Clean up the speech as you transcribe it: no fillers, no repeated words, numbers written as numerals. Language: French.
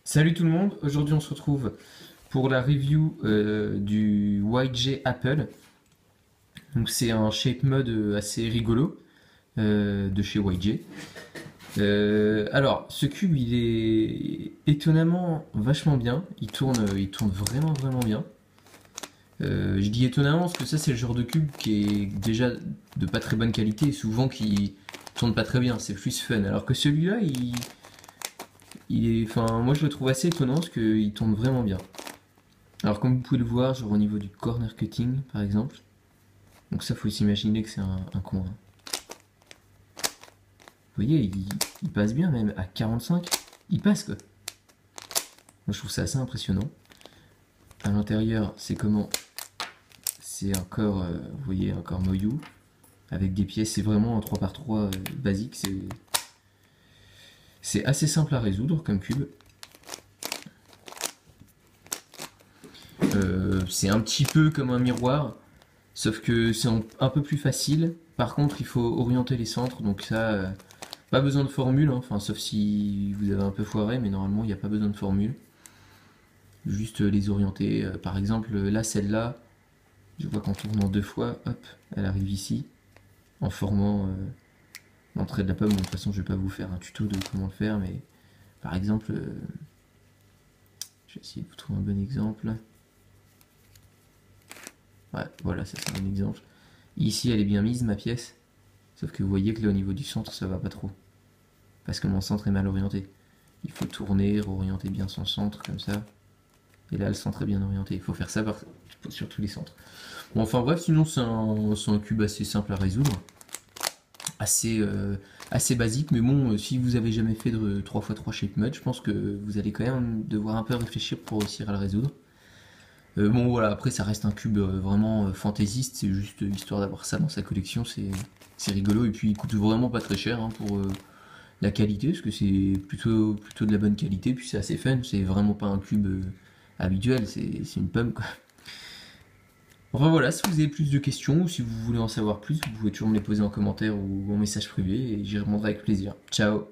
Salut tout le monde, aujourd'hui on se retrouve pour la review du YG Apple. Donc c'est un shape mode assez rigolo de chez YG. Alors ce cube il est étonnamment vachement bien, il tourne vraiment bien. Je dis étonnamment parce que ça c'est le genre de cube qui est déjà de pas très bonne qualité et souvent qui tourne pas très bien, c'est plus fun. Alors que celui-là enfin moi je le trouve assez étonnant parce qu'il tourne vraiment bien. Alors comme vous pouvez le voir, genre au niveau du corner cutting par exemple, donc ça faut s'imaginer que c'est un coin. Vous voyez, il passe bien même à 45, il passe quoi. Moi je trouve ça assez impressionnant. À l'intérieur c'est comment? C'est un corps, vous voyez, un corps Moyu avec des pièces, c'est vraiment un 3x3 basique, c'est assez simple à résoudre comme cube. C'est un petit peu comme un miroir, sauf que c'est un peu plus facile. Par contre, il faut orienter les centres, donc ça, pas besoin de formule, hein. Enfin, sauf si vous avez un peu foiré, mais normalement, il n'y a pas besoin de formule. Juste les orienter. Par exemple, là, celle-là, je vois qu'en tournant deux fois, hop, elle arrive ici, en formant l'entrée de la pomme. Bon, de toute façon, je vais pas vous faire un tuto de comment le faire, mais par exemple, je vais essayer de vous trouver un bon exemple. Ouais, voilà, ça c'est un bon exemple. Ici, elle est bien mise, ma pièce. Sauf que vous voyez que là, au niveau du centre, ça va pas trop. Parce que mon centre est mal orienté. Il faut tourner, orienter bien son centre, comme ça. Et là, le centre est bien orienté. Il faut faire ça sur tous les centres. Bon, enfin bref, sinon, c'est un cube assez simple à résoudre. Assez basique, mais bon, si vous avez jamais fait de 3x3 shape mode, je pense que vous allez quand même devoir un peu réfléchir pour réussir à le résoudre. Bon voilà, après ça reste un cube vraiment fantaisiste, c'est juste histoire d'avoir ça dans sa collection, c'est rigolo, et puis il coûte vraiment pas très cher hein, pour la qualité, parce que c'est plutôt de la bonne qualité, puis c'est assez fun, c'est vraiment pas un cube habituel, c'est une pomme quoi. Enfin voilà, si vous avez plus de questions, ou si vous voulez en savoir plus, vous pouvez toujours me les poser en commentaire ou en message privé, et j'y répondrai avec plaisir. Ciao!